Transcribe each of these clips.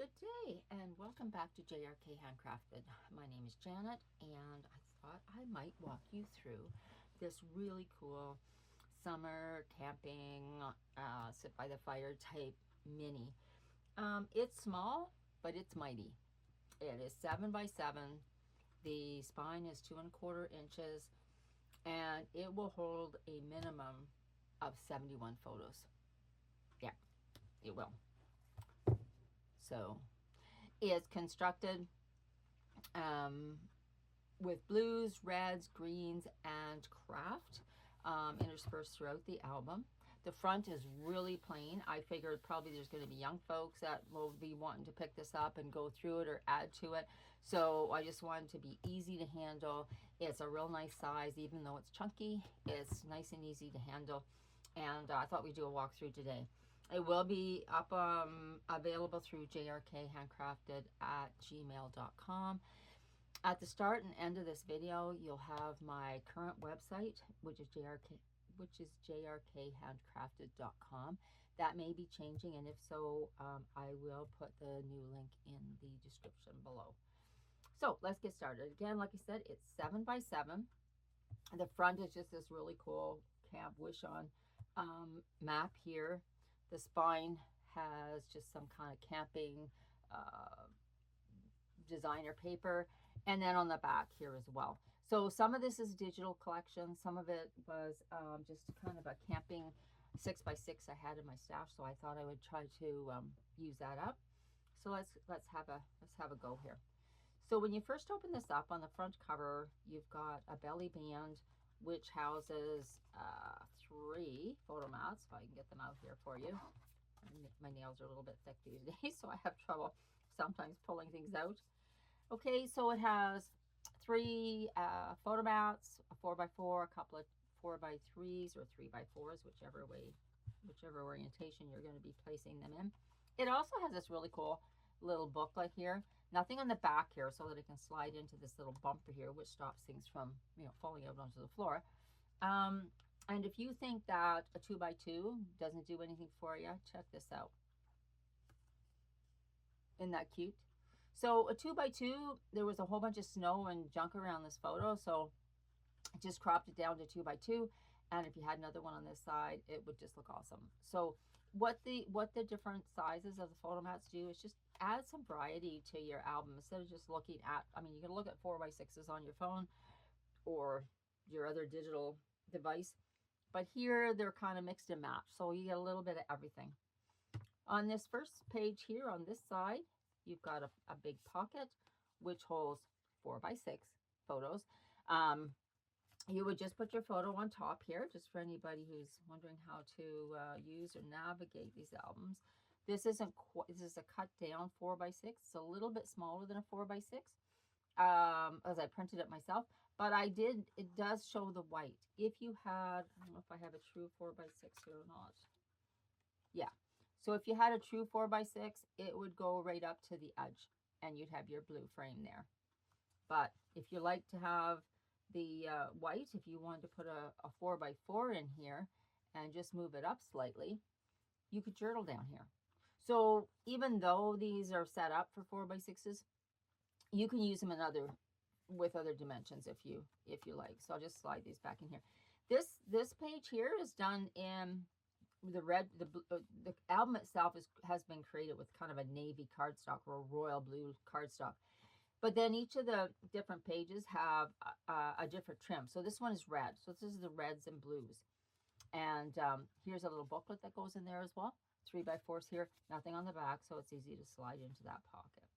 Good day and welcome back to JRK Handcrafted. My name is Janet and I thought I might walk you through this really cool summer camping, sit by the fire type mini. It's small, but it's mighty. It is 7 by 7. The spine is 2¼ inches and it will hold a minimum of 71 photos. Yeah, it will. So it's constructed um, with blues, reds, greens, and craft interspersed throughout the album. The front is really plain. I figured probably there's going to be young folks that will be wanting to pick this up and go through it or add to it. So I just wanted to be easy to handle. It's a real nice size, even though it's chunky. It's nice and easy to handle. And I thought we'd do a walkthrough today. It will be up available through jrkhandcrafted at gmail.com. At the start and end of this video, you'll have my current website, which is jrkhandcrafted.com. That may be changing, and if so, I will put the new link in the description below. So let's get started. Again, like I said, it's 7 by 7. The front is just this really cool Camp Wish-On map here. The spine has just some kind of camping designer paper, and then on the back here as well. So some of this is digital collection. Some of it was just kind of a camping 6 by 6 I had in my stash, so I thought I would try to use that up. So let's have a go here. So when you first open this up, on the front cover, you've got a belly band which houses 3 photo mats. If I can get them out here for you. My nails are a little bit thick these days, so I have trouble sometimes pulling things out. Okay, so it has 3 photo mats, a 4x4, a couple of 4x3s or 3x4s, whichever orientation you're going to be placing them in. It also has this really cool little booklet here. Nothing on the back here, so that it can slide into this little bumper here, which stops things from falling out onto the floor. And if you think that a 2x2 doesn't do anything for you, check this out. Isn't that cute? So a 2x2, there was a whole bunch of snow and junk around this photo, so I just cropped it down to 2x2. And if you had another one on this side, it would just look awesome. So what the different sizes of the photo mats do is just add some variety to your album. Instead of just looking at, you can look at 4x6s on your phone or your other digital device, but here they're kind of mixed and matched, so you get a little bit of everything. On this first page here, on this side, you've got a big pocket which holds 4x6 photos. You would just put your photo on top here, just for anybody who's wondering how to use or navigate these albums. This is a cut down 4x6. It's a little bit smaller than a 4x6, as I printed it myself, but it does show the white. If you had, I don't know if I have a true 4x6 here or not. Yeah. So if you had a true 4x6, it would go right up to the edge and you'd have your blue frame there. But if you like to have the white, if you wanted to put a 4x4 in here and just move it up slightly, you could journal down here. So even though these are set up for 4x6s, you can use them with other dimensions if you like. So I'll just slide these back in here. This page here is done in the album itself has been created with kind of a navy cardstock or a royal blue cardstock. But then each of the different pages have a different trim. So this one is red. So this is the reds and blues. And here's a little booklet that goes in there as well. 3x4s here, nothing on the back, so it's easy to slide into that pocket.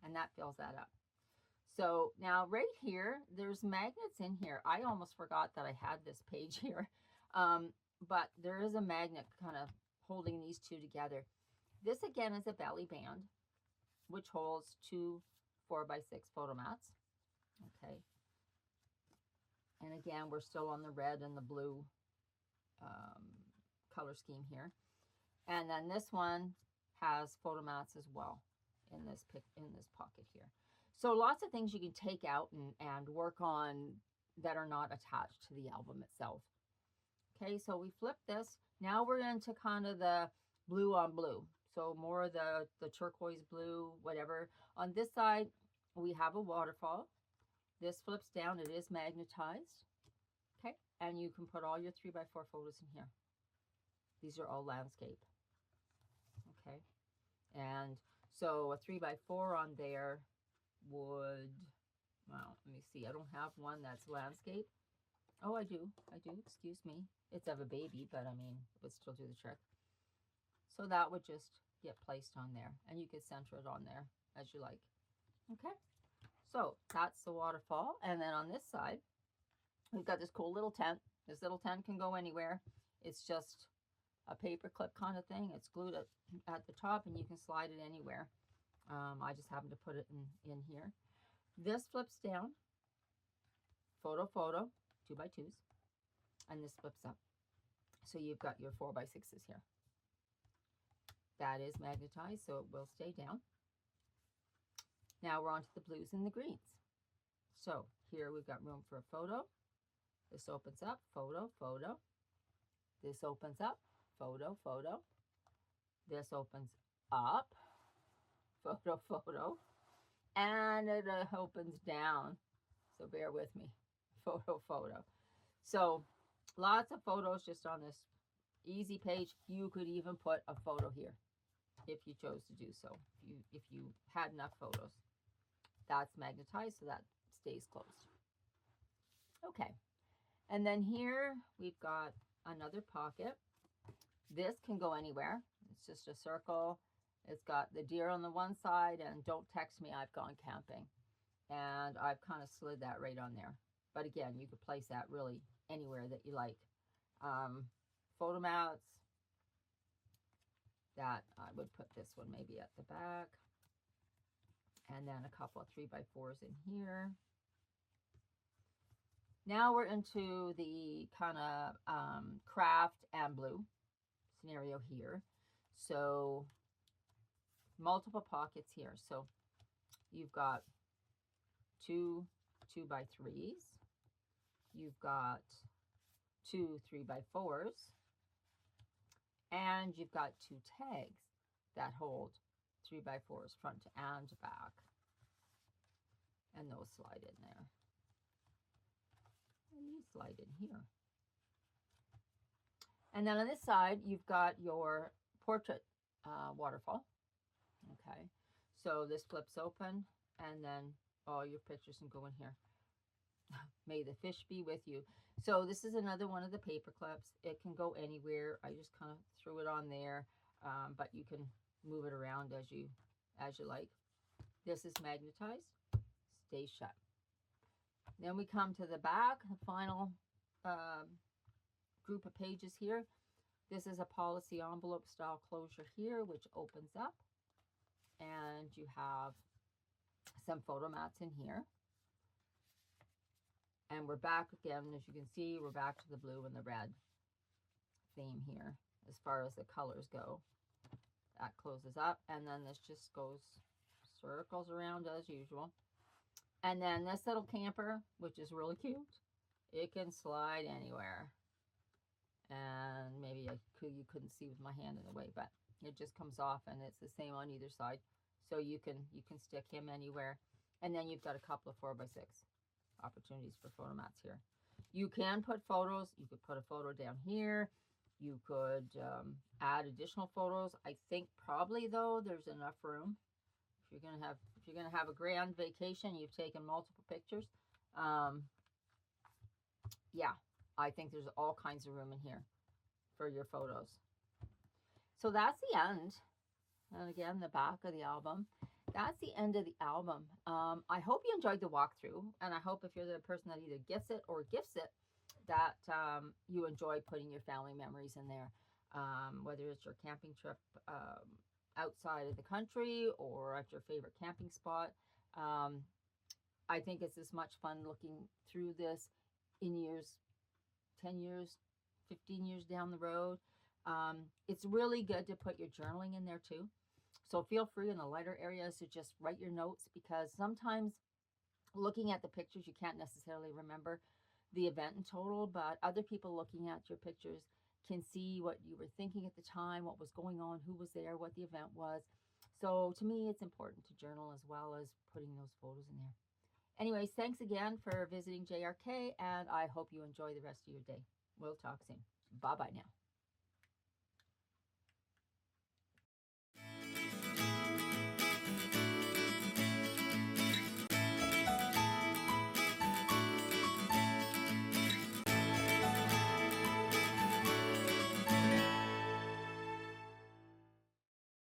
And that fills that up. So now right here, there's magnets in here. I almost forgot that I had this page here. But there is a magnet kind of holding these two together. This again is a belly band, which holds 2 4x6 photo mats. Okay. And again, we're still on the red and the blue color scheme here. And then this one has photo mats as well in this pocket here. So lots of things you can take out and work on that are not attached to the album itself. Okay, so we flip this. Now we're into kind of the blue on blue. So more of the turquoise blue, whatever. On this side, we have a waterfall. This flips down. It is magnetized. Okay. And you can put all your 3x4 photos in here. These are all landscape. Okay. And so a 3x4 on there would, well, let me see. I don't have one that's landscape. Oh, I do. Excuse me. It's of a baby, but I mean, it would still do the trick. So that would just get placed on there, and you could center it on there as you like. Okay. So that's the waterfall. And then on this side, we've got this cool little tent. This little tent can go anywhere. It's just a paper clip kind of thing. It's glued at the top, and you can slide it anywhere. I just happen to put it in here. This flips down, photo, 2x2s, and this flips up. So you've got your 4x6s here. That is magnetized, so it will stay down. Now we're on to the blues and the greens. So here we've got room for a photo. This opens up, photo. This opens up, photo. This opens up, photo. And it opens down. So bear with me, photo. So lots of photos just on this easy page. You could even put a photo here if you chose to do so. If you had enough photos. That's magnetized, so that stays closed. Okay. And then here we've got another pocket. This can go anywhere. It's just a circle. It's got the deer on the one side and don't text me, I've gone camping. And I've kind of slid that right on there. But again, you could place that really anywhere that you like. Photo mats. That I would put this one maybe at the back. And then a couple of 3x4s in here. Now we're into the kind of craft and blue scenario here. So multiple pockets here. So you've got two 2x3s. You've got two 3x4s. And you've got two tags that hold 3x4s front and back. And those slide in there. And these slide in here. And then on this side, you've got your portrait waterfall. Okay. So this flips open and then all your pictures can go in here. May the fish be with you. So this is another one of the paper clips. It can go anywhere. I just kind of threw it on there, but you can move it around as you like. This is magnetized, stays shut. Then we come to the back, the final group of pages here. This is a policy envelope style closure here, which opens up, and you have some photo mats in here. And we're back again, as you can see, we're back to the blue and the red theme here as far as the colors go. That closes up, and then this just goes circles around as usual. And then this little camper, which is really cute, it can slide anywhere. And maybe you couldn't see with my hand in the way, but it just comes off, and it's the same on either side. So you can stick him anywhere. And then you've got a couple of 4x6 opportunities for photo mats here. You can put photos. You could put a photo down here. You could add additional photos. I think probably though there's enough room. If you're gonna have a grand vacation, you've taken multiple pictures. Yeah, I think there's all kinds of room in here for your photos. So that's the end. And again, the back of the album. That's the end of the album. I hope you enjoyed the walkthrough, and I hope if you're the person that either gets it or gifts it, that you enjoy putting your family memories in there, whether it's your camping trip outside of the country or at your favorite camping spot. I think it's as much fun looking through this in years, 10 years, 15 years down the road. It's really good to put your journaling in there too. So feel free in the lighter areas to just write your notes, because sometimes looking at the pictures, you can't necessarily remember the event in total, but other people looking at your pictures can see what you were thinking at the time, what was going on, who was there, what the event was. So to me, it's important to journal as well as putting those photos in there. Anyways, thanks again for visiting JRK, and I hope you enjoy the rest of your day. We'll talk soon. Bye-bye now.